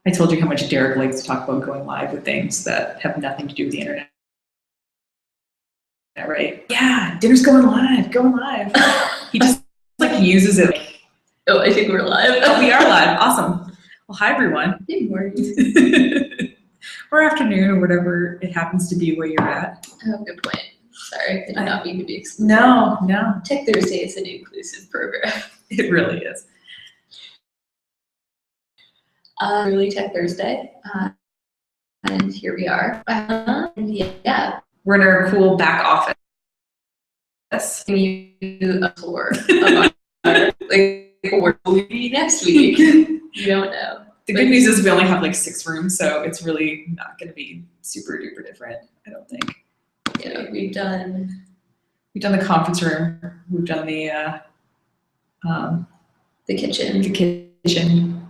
I told you how much Derek likes to talk about going live with things that have nothing to do with the internet. Right? Yeah, dinner's going live. He just like uses it. Oh, I think we're live. Oh, we are live. Awesome. Well, hi everyone. Good morning. Or afternoon, or whatever it happens to be where you're at. Oh, good point. Sorry, I did not mean to be exclusive. No. Tech Thursday is an inclusive program. It really is. Early Tech Thursday, and here we are. And yeah, we're in our cool back office. You a tour of our, like, where will be next week? You don't know. The good news is we only have like 6 rooms, so it's really not going to be super duper different, I don't think. Yeah, we've done the conference room. We've done the kitchen.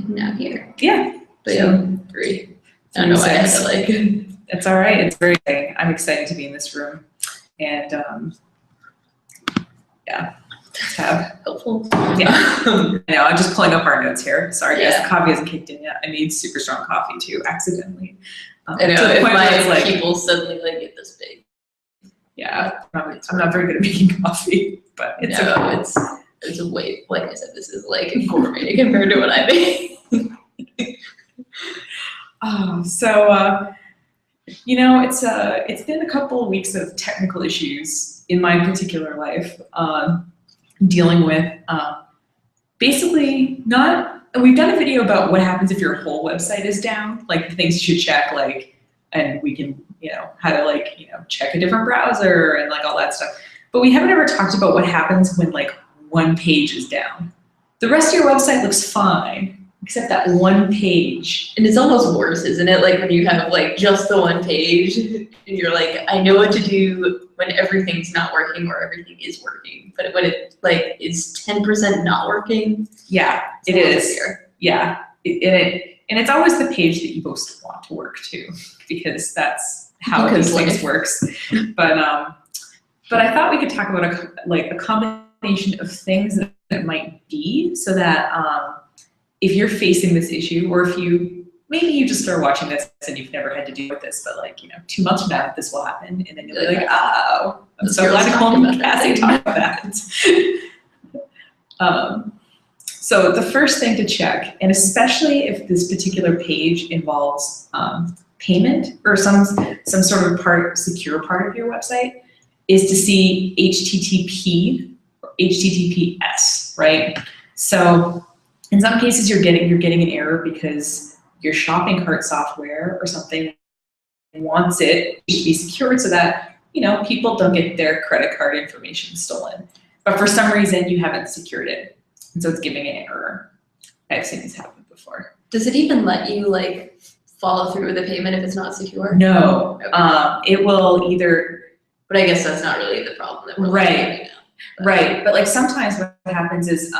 And now here. Yeah. But yeah, 3. I don't know why I had to like. It's all right. It's very exciting. I'm excited to be in this room, and yeah, tab. Helpful. Yeah. I know. I'm just pulling up our notes here. Sorry, guys. Yeah. The coffee hasn't kicked in yet. I made super strong coffee too, accidentally. I know. If my people suddenly like get this big. Yeah, I'm not very good at making coffee, but it's okay. It's a way, like I said, this is like gourmet compared to what I make. So you know, it's been a couple of weeks of technical issues in my particular life, dealing with basically not. We've done a video about what happens if your whole website is down, like the things you should check, like, and we can, you know, how to like, you know, check a different browser and like all that stuff. But we haven't ever talked about what happens when like one page is down. The rest of your website looks fine, except that one page. And it's almost worse, isn't it? Like when you have like just the one page and you're like, I know what to do when everything's not working or everything is working. But when it like is 10% not working. Yeah, it is. Yeah, and it's always the page that you most want to work too, because that's how these things works. But I thought we could talk about a combination of things that it might be, so that if you're facing this issue, or if maybe you just start watching this and you've never had to deal with this, but like, you know, 2 months from now this will happen, and then you'll be like, oh, I'm so glad Nicole and Cassie talked about that. So the first thing to check, and especially if this particular page involves payment or some sort of secure part of your website, is to see HTTP or HTTPS, right? So in some cases you're getting an error because your shopping cart software or something wants it to be secured so that, you know, people don't get their credit card information stolen. But for some reason you haven't secured it, and so it's giving an error. I've seen this happen before. Does it even let you like follow through with the payment if it's not secure? No. Okay. It will either. But I guess that's not really the problem that we're looking at now. Right. But like sometimes what happens is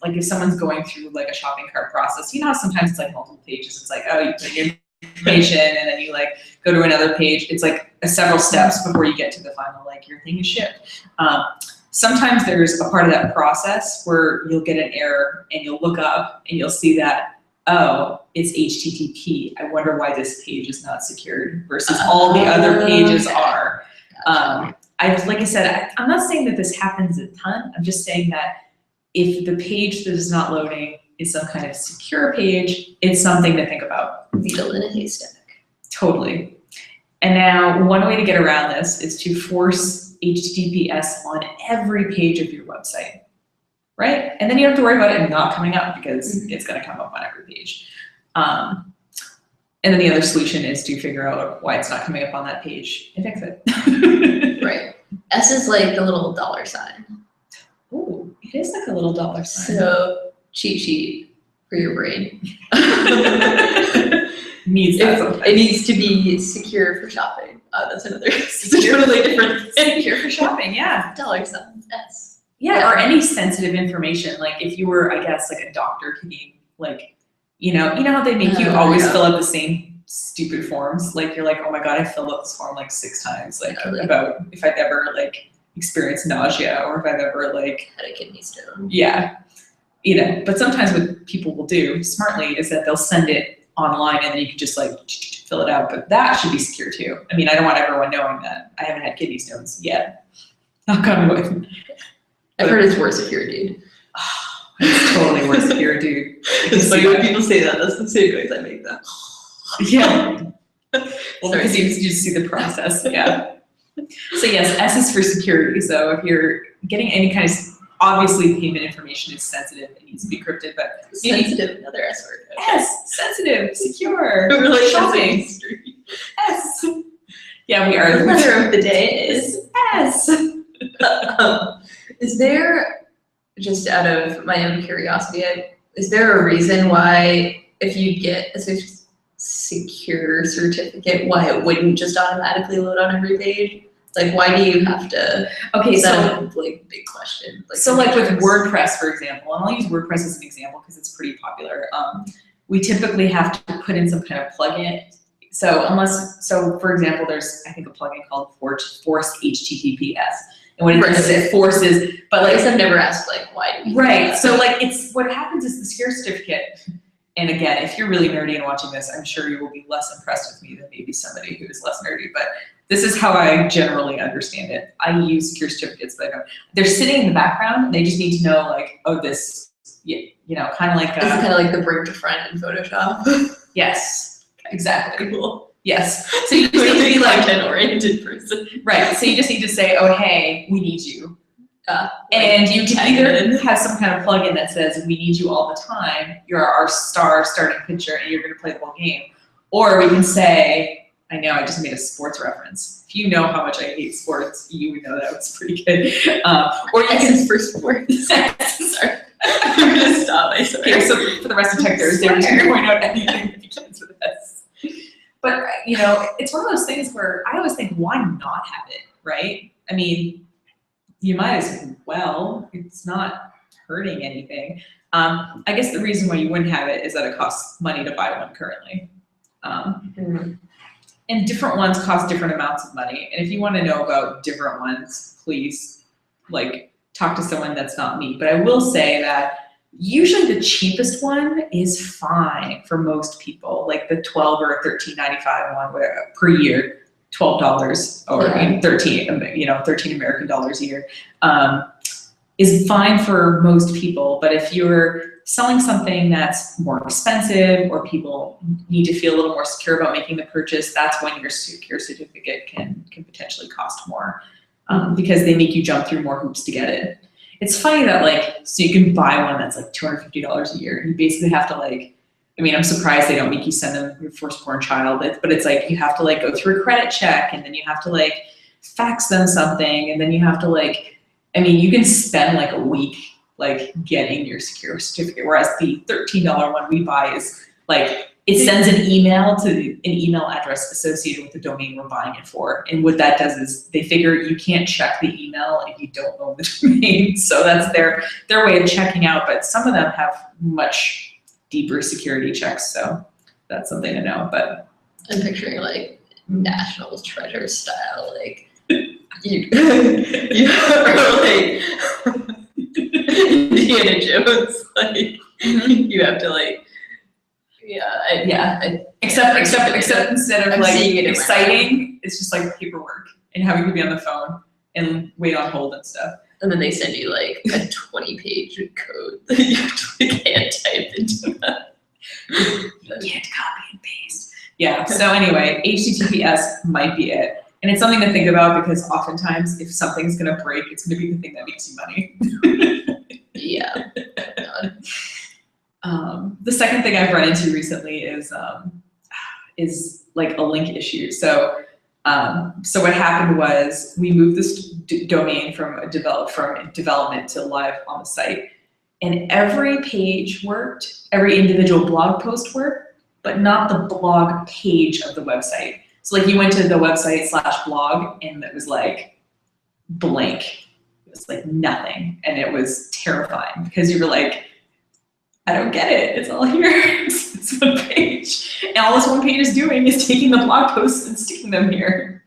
like if someone's going through like a shopping cart process, you know how sometimes it's like multiple pages. It's like, oh, you put in your information and then you like go to another page. It's like several steps before you get to the final, like your thing is shipped. Sometimes there's a part of that process where you'll get an error and you'll look up and you'll see that, oh, it's HTTP. I wonder why this page is not secured versus all the other pages are. Like I said, I'm not saying that this happens a ton. I'm just saying that if the page that is not loading is some kind of secure page, it's something to think about. Needle in a haystack. Totally. And now one way to get around this is to force HTTPS on every page of your website, right? And then you don't have to worry about it not coming up because it's going to come up on every page. And then the other solution is to figure out why it's not coming up on that page and fix it. Right. S is like the little $sign. Oh, it is like a little $sign. So cheat sheet for your brain. It needs to be secure for shopping. That's another totally different thing. Secure for shopping, yeah. $sign, S. Yeah, or any sensitive information. Like if you were, I guess, like a doctor, could be like, you know how they make you always fill out the same stupid forms? Like you're like, oh my God, I filled out this form like 6 times, like about if I've ever like experienced nausea or if I've ever like had a kidney stone. Yeah. You know, but sometimes what people will do smartly is that they'll send it online and then you could just like fill it out, but that should be secure too. I mean, I don't want everyone knowing that. I haven't had kidney stones yet. Knock on wood. I've heard it's worse if you're a dude. It's totally worse if you're a dude. It's funny when people say that. That's the same noise I make though. Yeah. Well, Sorry. because you just see the process, yeah. So yes, S is for security. So if you're getting any kind of, obviously the payment information is sensitive, it needs to be encrypted, but Sensitive, another S word. S, sensitive, secure, We're like shopping, history. S. Yeah, we are. The letter of the day is S. Is there, just out of my own curiosity, is there a reason why if you get a secure certificate, why it wouldn't just automatically load on every page? Like, why do you have to? Okay, so like big question. like with WordPress, for example, and I'll use WordPress as an example because it's pretty popular. We typically have to put in some kind of plugin. So for example, there's I think a plugin called Force HTTPS, and what it does is it forces. But I like, guess I've never asked like why do we do right. that? So like it's what happens is the secure certificate. And again, if you're really nerdy and watching this, I'm sure you will be less impressed with me than maybe somebody who is less nerdy. But this is how I generally understand it. I use secure certificates, but I don't. They're sitting in the background. They just need to know, like, oh, this, you know, kind of like. Is it kind of like the bring to front in Photoshop? Yes, exactly. Cool. Yes. So you just need to be like content-oriented person. right. So you just need to say, oh, hey, we need you. And you can tag it either in. have some kind of plugin that says, we need you all the time. You're our star starting pitcher and you're going to play the whole game. Or we can say, I know I just made a sports reference. If you know how much I hate sports, you would know that was pretty good. Or you S can is for sports. Sorry. I'm gonna stop. I swear. Okay, so for the rest of Tech Thursday, we're just going to point out anything that begins with S. But, you know, it's one of those things where I always think, why not have it, right? I mean, you might as well. It's not hurting anything. I guess the reason why you wouldn't have it is that it costs money to buy one currently. And different ones cost different amounts of money. And if you want to know about different ones, please like talk to someone that's not me. But I will say that usually the cheapest one is fine for most people, like the $12 or $13.95 one per year. $12 or Yeah. 13 American dollars a year is fine for most people. But if you're selling something that's more expensive or people need to feel a little more secure about making the purchase, that's when your secure certificate can potentially cost more because they make you jump through more hoops to get it. It's funny that like, so you can buy one that's like $250 a year and you basically have to like, I mean, I'm surprised they don't make you send them your firstborn child, but it's like you have to like go through a credit check and then you have to like fax them something and then you have to like, I mean, you can spend like a week like getting your secure certificate, whereas the $13 one we buy is like, it sends an email to an email address associated with the domain we're buying it for. And what that does is they figure you can't check the email if you don't own the domain. So that's their way of checking out, but some of them have much deeper security checks, so that's something to know. But I'm picturing like National Treasure style, like you or like Indiana Jones, like you have to like except instead of I'm like seeing it in my exciting, it's just like paperwork and having to be on the phone and wait on hold and stuff. and then they send you like a 20-page code that you actually can't type into that. You can't copy and paste. Yeah, so anyway, HTTPS might be it. And it's something to think about because oftentimes if something's gonna break, it's gonna be the thing that makes you money. Yeah. The second thing I've run into recently is like a link issue. So what happened was we moved this domain from development to live on the site, and every page worked, every individual blog post worked, but not the blog page of the website. So like you went to the website /blog and it was like blank. It was like nothing, and it was terrifying because you were like, I don't get it. It's all here. It's one page. And all this one page is doing is taking the blog posts and sticking them here.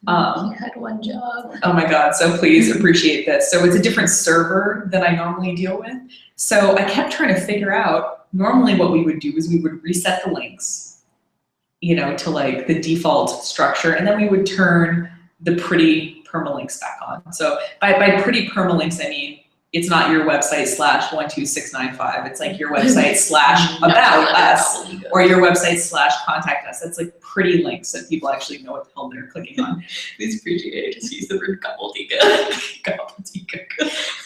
You had one job. Oh my God. So please appreciate this. So it's a different server than I normally deal with. So I kept trying to figure out normally what we would do is we would reset the links, you know, to like the default structure, and then we would turn the pretty permalinks back on. So by pretty permalinks, I mean, it's not your website /12695. It's like your website / about us, or your website / contact us. That's like pretty links that people actually know what the hell they're clicking on. These pre-GA just use the word gobbledygook. Gobbledygook.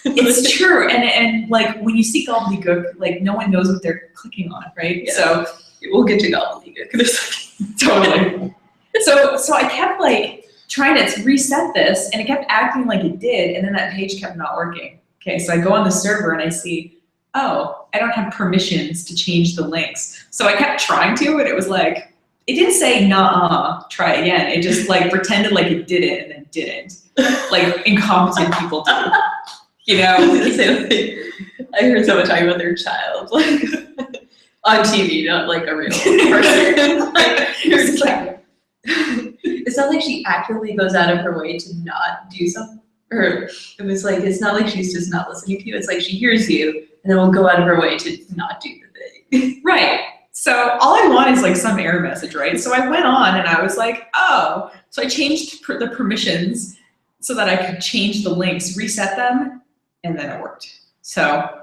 It's true, and like when you see gobbledygook, like no one knows what they're clicking on, right? Yeah. So we'll get to gobbledygook in a second. totally. So I kept like trying to reset this, and it kept acting like it did, and then that page kept not working. Okay, so I go on the server and I see, oh, I don't have permissions to change the links. So I kept trying to, and it was like, it didn't say, nah, try again. It just like pretended like it did it and then didn't. Like incompetent people do. You know? I heard someone talking about their child, like on TV, not like a real person. Like, it's not like she actively goes out of her way to not do something. Or it was like, it's not like she's just not listening to you. It's like she hears you and then will go out of her way to not do the thing. Right. So all I want is like some error message, right? So I went on and I was like, oh, so I changed the permissions so that I could change the links, reset them, and then it worked. So,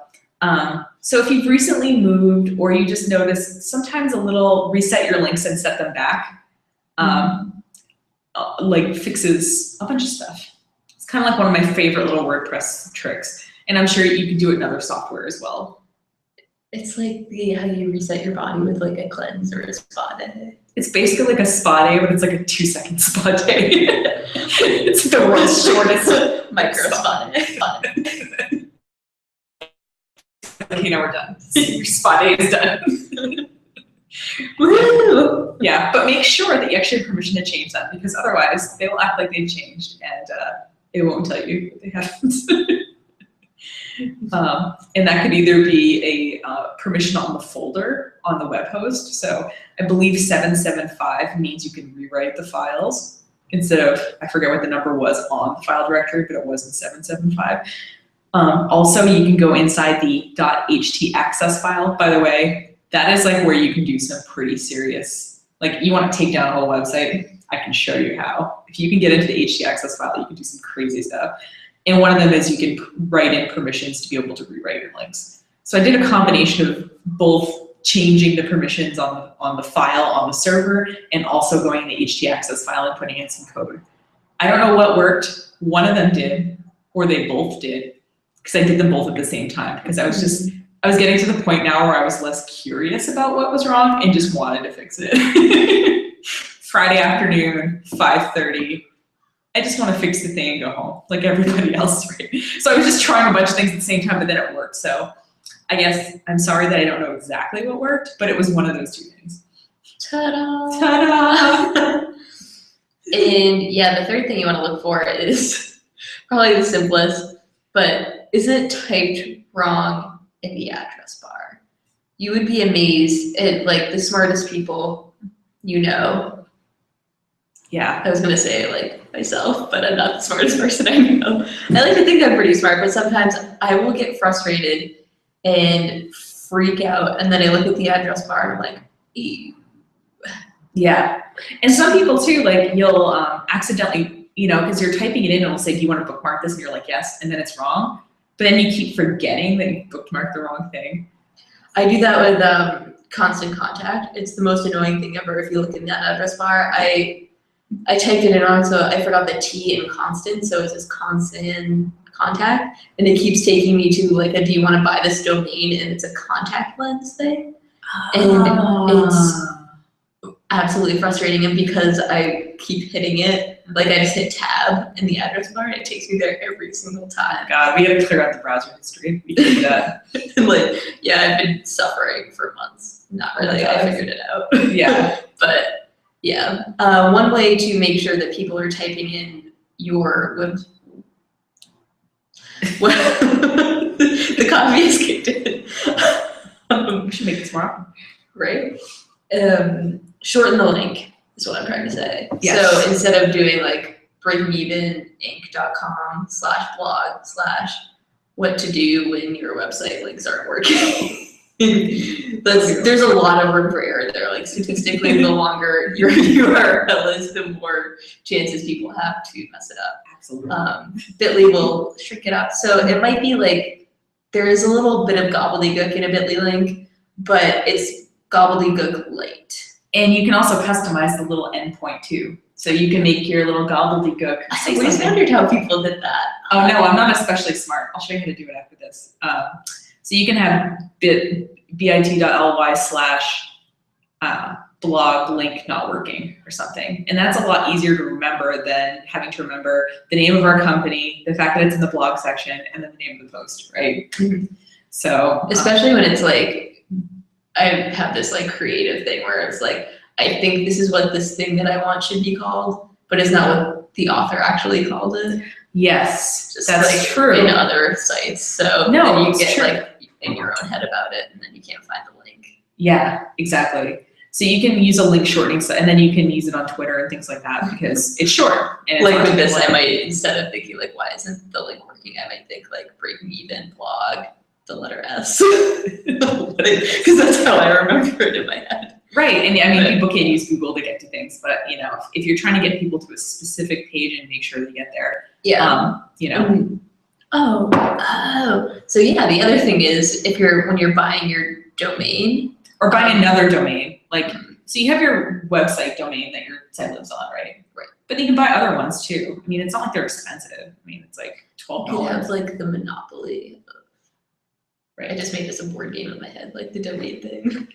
so if you've recently moved or you just noticed sometimes a little reset your links and set them back, like fixes a bunch of stuff. It's kind of like one of my favorite little WordPress tricks. And I'm sure you can do it in other software as well. It's like how you reset your body with like a cleanse or a spa day. It's basically like a spa day, but it's like a 2-second spa day. It's the world's shortest micro spa day. You know, we're done. Your spa day is done. Woo! Yeah, but make sure that you actually have permission to change them, because otherwise they will act like they've changed and it won't tell you that they haven't. And that could either be a permission on the folder on the web host. So I believe 775 means you can rewrite the files instead of, I forget what the number was on the file directory, but it wasn't 775. Also, you can go inside the .htaccess file. By the way, that is like where you can do some pretty serious, like you want to take down a whole website, I can show you how. If you can get into the htaccess file, you can do some crazy stuff. And one of them is you can write in permissions to be able to rewrite your links. So I did a combination of both changing the permissions on the file on the server and also going in the htaccess file and putting in some code. I don't know what worked. One of them did, or they both did, because I did them both at the same time, because I was getting to the point now where I was less curious about what was wrong and just wanted to fix it. Friday afternoon, 5:30. I just want to fix the thing and go home, like everybody else, right? So I was just trying a bunch of things at the same time, but then it worked. So I guess I'm sorry that I don't know exactly what worked, but it was one of those two things. Ta-da! Ta-da! And yeah, the third thing you want to look for is probably the simplest, but is it typed wrong in the address bar? You would be amazed at like the smartest people you know. Yeah. I was gonna say like myself, but I'm not the smartest person I know. I like to think I'm pretty smart, but sometimes I will get frustrated and freak out, and then I look at the address bar and I'm like, ew. Yeah. And some people too, like you'll accidentally, you know, because you're typing it in and it'll say, do you want to bookmark this? And you're like, yes, and then it's wrong. But then you keep forgetting that you bookmarked the wrong thing. I do that with Constant Contact. It's the most annoying thing ever. If you look in that address bar, I typed it in wrong, so I forgot the T in constant, so it says Constant Contact, and it keeps taking me to like a do you want to buy this domain, and it's a contact lens thing. And it's absolutely frustrating, and because I keep hitting it, like I just hit tab in the address bar, and it takes me there every single time. God, we gotta clear out the browser history. We can do that. And like, yeah, I've been suffering for months. Not really, I figured it out. Yeah. But yeah, one way to make sure that people are typing in your the coffee is kicked in. We should make this more often. Right? Shorten the link is what I'm trying to say. Yes. So instead of doing like breakingeveninc.com/blog/ what to do when your website links aren't working. There's a lot of room for error there. Like statistically, the longer your URL is, the more chances people have to mess it up. Absolutely. Bitly will shrink it up. So it might be like there is a little bit of gobbledygook in a Bitly link, but it's gobbledygook light. And you can also customize the little endpoint too. So you can make your little gobbledygook. I always wondered how people did that. Oh no, I'm not especially smart. I'll show you how to do it after this. So you can have bit.ly/blog link not working or something. And that's a lot easier to remember than having to remember the name of our company, the fact that it's in the blog section, and then the name of the post, right? Mhm. So especially when it's like, I have this like creative thing where it's like, I think this is what this thing that I want should be called, but it's not what the author actually called it. yes, Just that's like true. in other sites. So No, then you it's get true. like in your own head about it, and then you can't find the link. Yeah, exactly. So you can use a link shortening, and then you can use it on Twitter and things like that because it's short. And it's Like not with this, too I long. might, instead of thinking like, why isn't the link working? I might think like breaking even blog, the letter S. Because that's how I remember it in my head. Right, and I mean, But- people can use Google to get to things, but you know, if you're trying to get people to a specific page and make sure they get there, you know, Mhm. Oh. So yeah, the other thing is when you're buying your domain. or buying another domain, like, so you have your website domain that your site lives on, right? Right. But you can buy other ones too. I mean, it's not like they're expensive. I mean, it's like You could have $12. like the monopoly. I Right. just made this a board game in my head, like the domain thing.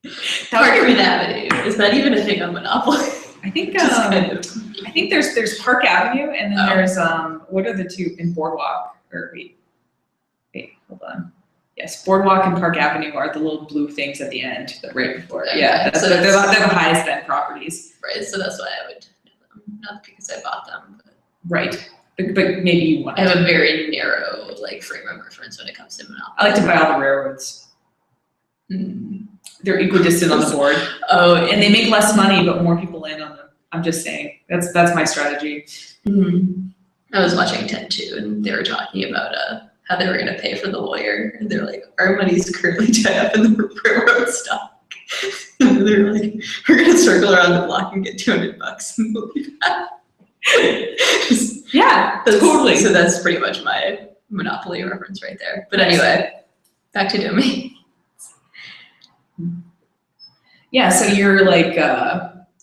That would- Park Avenue. Is that even a thing on Monopoly? I think Just kind of. I think there's Park Avenue and then Oh. there's what are the two in Boardwalk or wait, hold on. Yes, Boardwalk and Park Avenue are the little blue things at the end, right before. Okay, Yeah, so they're that's- the highest end properties. Right, so that's why I would know them. Not because I bought them, but Right, but maybe you want. I have a very narrow like frame of reference when it comes to Monopoly. I like to buy all the railroads. Mm. They're equidistant on the board, Oh, and they make less money, but more people land on them. I'm just saying, that's my strategy. I was watching TED too, and they were talking about how they were going to pay for the lawyer, and they're like, our money's currently tied up in the railroad stock. And they're like, we're going to circle around the block and get $200 and we'll be back. Yeah, totally. So that's pretty much my Monopoly reference right there. But anyway, back to domain. Yeah, so you're like,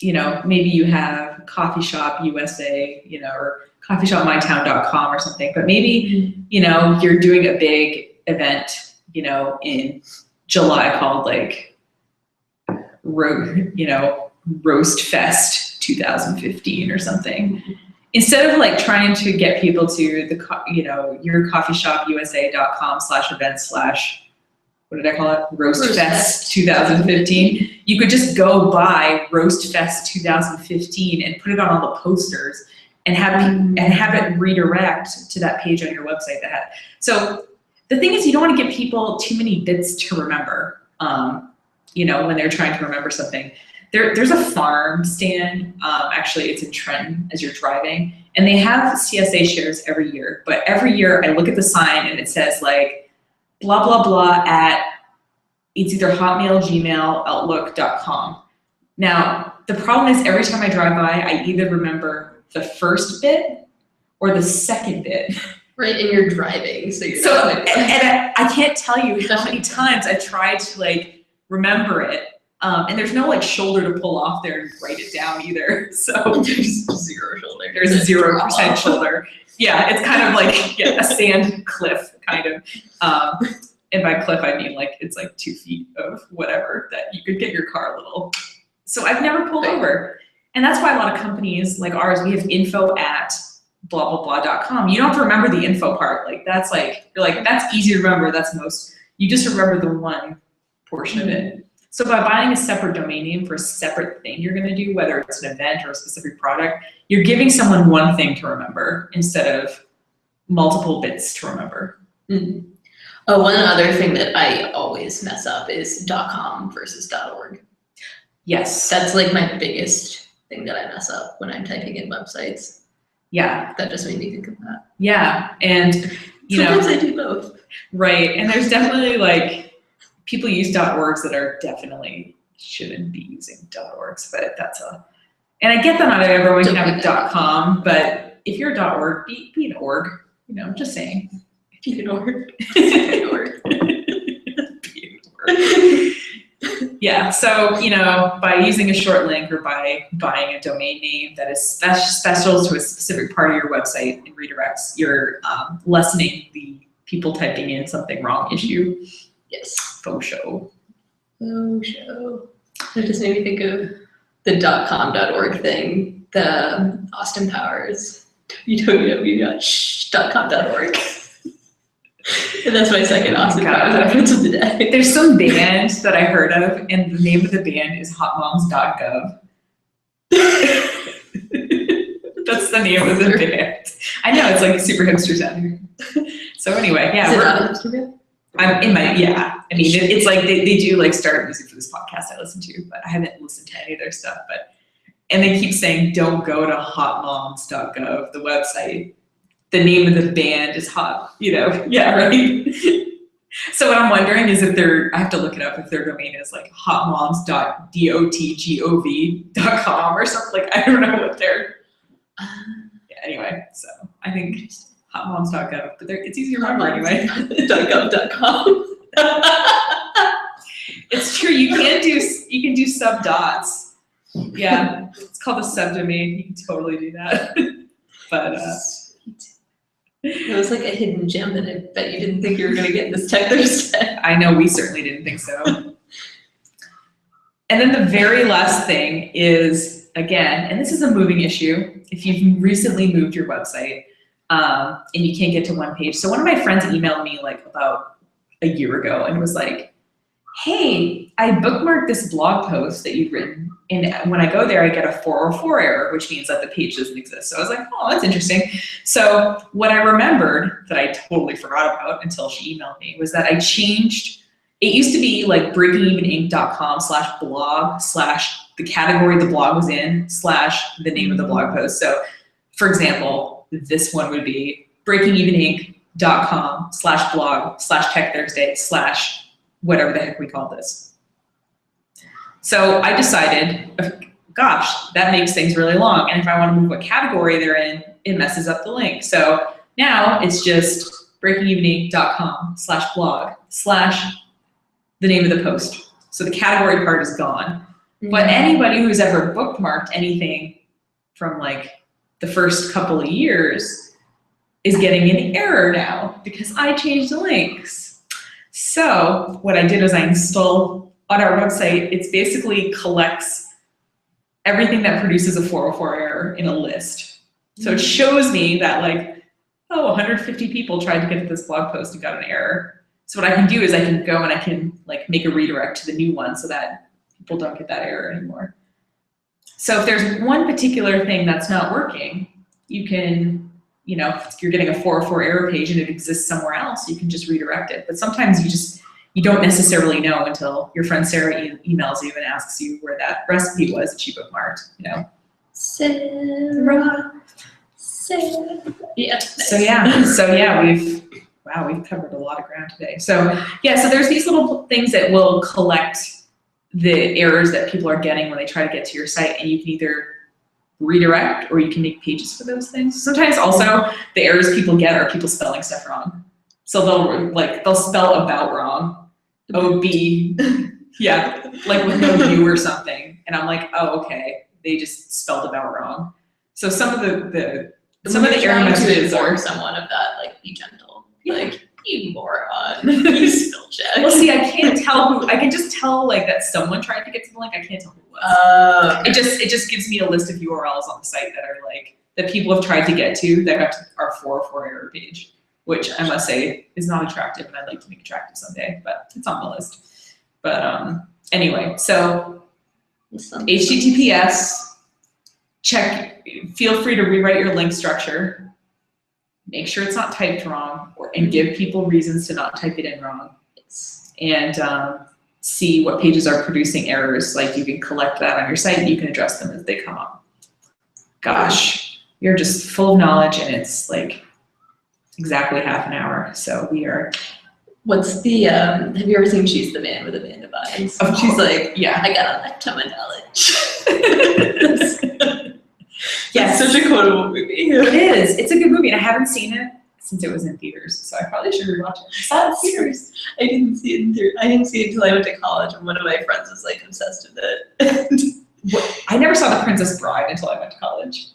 you know, maybe you have Coffee Shop USA, you know, or coffeeshopmytown.com or something, but maybe, you know, you're doing a big event, you know, in July called like, Roast Fest 2015 or something. Instead of like trying to get people to the, you know, your coffeeshopusa.com/event/ what did I call it? Roast Roast Fest Fest 2015. You could just go buy Roast Fest 2015 and put it on all the posters and have it redirect to that page on your website that had. So the thing is, you don't want to give people too many bits to remember. You know, when they're trying to remember something. There's a farm stand. Actually, it's in Trenton as you're driving, and they have CSA shares every year. But every year, I look at the sign and it says like, blah, blah, blah at, it's either Hotmail, Gmail, Outlook.com. Now, the problem is every time I drive by, I either remember the first bit or the second bit. Right, and you're driving, so you're So, not like, and I can't tell you how many times I tried to like remember it. And there's no like shoulder to pull off there and write it down either. So there's zero shoulder. there's a 0% shoulder. Yeah, it's kind of like a sand cliff kind of. And by cliff, I mean like it's like 2 feet of whatever that you could get your car a little. So I've never pulled over. And that's why a lot of companies like ours, we have info@blah.com. You don't have to remember the info part. Like that's like, you're like, that's easy to remember. That's you just remember the one portion of it. So by buying a separate domain name for a separate thing you're gonna do, whether it's an event or a specific product, you're giving someone one thing to remember instead of multiple bits to remember. Mm-hmm. Oh, one other thing that I always mess up is .com versus .org. Yes. That's like my biggest thing that I mess up when I'm typing in websites. Yeah. That just made me think of that. Yeah. And you know, Sometimes I do both. right. And there's definitely like, people use .orgs that are definitely shouldn't be using .orgs, but and I get that not everyone can have a .com, but if you're a .org, be an org, I'm just saying. Be an org. Be an org. Be an org. Yeah, so, by using a short link or by buying a domain name that is special to a specific part of your website and redirects, you're lessening the people typing in something wrong issue. Yes. Faux show. Faux show. That just made me think of the .com.org thing, the Austin Powers, www.com.org. And that's my second Austin Powers reference of the day. There's some band that I heard of, and the name of the band is hotmoms.gov. That's the name of the band. I know, it's like super hipster sounding. So anyway, yeah. Is it not a hipster band? I mean, it's like they do like start music for this podcast I listen to, but I haven't listened to any of their stuff. And they keep saying, don't go to hotmoms.gov, the website. The name of the band is hot, yeah, right? So what I'm wondering is I have to look it up if their domain is like hotmoms.dotgov.com or something. Like, I don't know what they're, anyway, so I think hotmoms.gov, but it's easy to remember anyway. .gov.com. It's true, you can do subdots. Yeah, it's called a subdomain, you can totally do that. But, it was like a hidden gem that I bet you didn't think you were going to get in this Tech Thursday. I know, we certainly didn't think so. And then the very last thing is, again, and this is a moving issue, if you've recently moved your website and you can't get to one page. So one of my friends emailed me like about a year ago and was like, hey, I bookmarked this blog post that you'd written, and when I go there, I get a 404 error, which means that the page doesn't exist. So I was like, oh, that's interesting. So what I remembered that I totally forgot about until she emailed me was that I changed, it used to be like breakingeveninc.com/blog/ the category the blog was in / the name of the blog post. So for example, this one would be breakingeveninc.com/blog/ Tech Thursday / whatever the heck we call this. So I decided, gosh, that makes things really long. And if I want to move what category they're in, it messes up the link. So now it's just breakingeveninc.com/blog/ the name of the post. So the category part is gone. Mm-hmm. But anybody who's ever bookmarked anything from like the first couple of years is getting an error now because I changed the links. So what I did is I installed on our website, it basically collects everything that produces a 404 error in a list. So it shows me that like, 150 people tried to get to this blog post and got an error. So what I can do is I can go and I can like make a redirect to the new one so that people don't get that error anymore. So if there's one particular thing that's not working, you can, if you're getting a 404 error page and it exists somewhere else, you can just redirect it. But sometimes you don't necessarily know until your friend Sarah emails you and asks you where that recipe was that she bookmarked, Sarah. Yeah. So yeah, we've covered a lot of ground today. So yeah, so there's these little things that will collect the errors that people are getting when they try to get to your site, and you can either redirect or you can make pages for those things. Sometimes also the errors people get are people spelling stuff wrong. So they'll spell about wrong. O-B, yeah, like with no U or something. And I'm like, oh, okay, they just spelled about wrong. So some of the error messages are someone of that, like, be gentle. Yeah. Like, you moron. You spell check. Well, see, I can't tell I can just tell like that someone tried to get to the link. I can't tell who it was. It just gives me a list of URLs on the site that are like, that people have tried to get to that got to our 404 error page, which I must say is not attractive, and I'd like to make attractive someday, but it's on the list. But anyway, so HTTPS, feel free to rewrite your link structure. Make sure it's not typed wrong, and give people reasons to not type it in wrong. And see what pages are producing errors. Like you can collect that on your site and you can address them as they come up. Gosh, you're just full of knowledge, and it's like exactly half an hour. So we are What's the have you ever seen She's the Man with Amanda Bynes? Of She's course. like, Yeah. I got a lifetime of knowledge. Yes. It's such a quotable movie. It is. It's a good movie, and I haven't seen it since it was in theaters, so I probably should rewatch it. I saw it in theaters. I didn't see it until I went to college, and one of my friends was like obsessed with it. I never saw The Princess Bride until I went to college,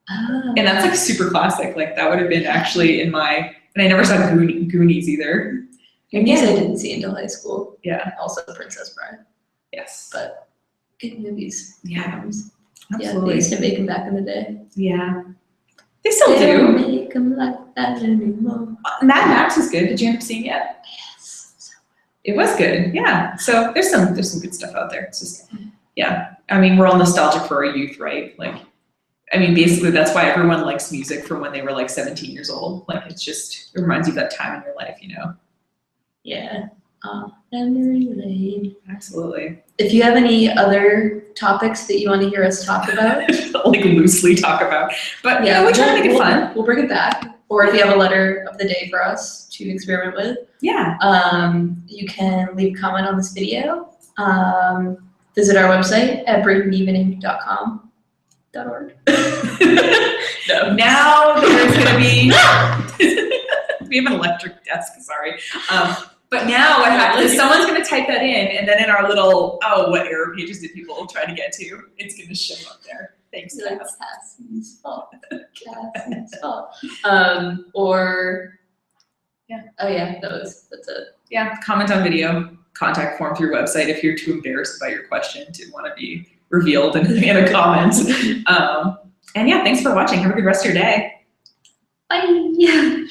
and that's like super classic. Like that would have been actually in my. And I never saw Goonies either. Goonies I didn't see until high school. Yeah. Also Princess Bride. Yes. But good movies. Yeah. Yeah, they Absolutely. used to make them back in the day. Yeah. They still They don't do. make them like that anymore. Mad Max is good. Did you end up seeing it? Yes. It was good. Yeah. So there's some good stuff out there. It's just yeah. I mean, we're all nostalgic for our youth, right? Like, I mean, basically that's why everyone likes music from when they were like 17 years old. Like it reminds you of that time in your life, you know? Yeah. Memory lane. Absolutely. If you have any other topics that you want to hear us talk about, Like loosely talk about. But yeah, we try to make it fun. We'll bring it back. Or if you have a letter of the day for us to experiment with, Yeah. you can leave a comment on this video. Visit our website at breakingeveninc.com.org. No. Now there's gonna be we have an electric desk, sorry. But now what happens is someone's gonna type that in, and then in our little what error pages did people try to get to? It's gonna show up there. Thanks, Like Cass. Cassie's fault. Cassie's fault. Or Yeah. Oh yeah, that's it. Yeah, comment on video, contact form through website if you're too embarrassed by your question to want to be revealed in a comment. And yeah, thanks for watching. Have a good rest of your day. Bye.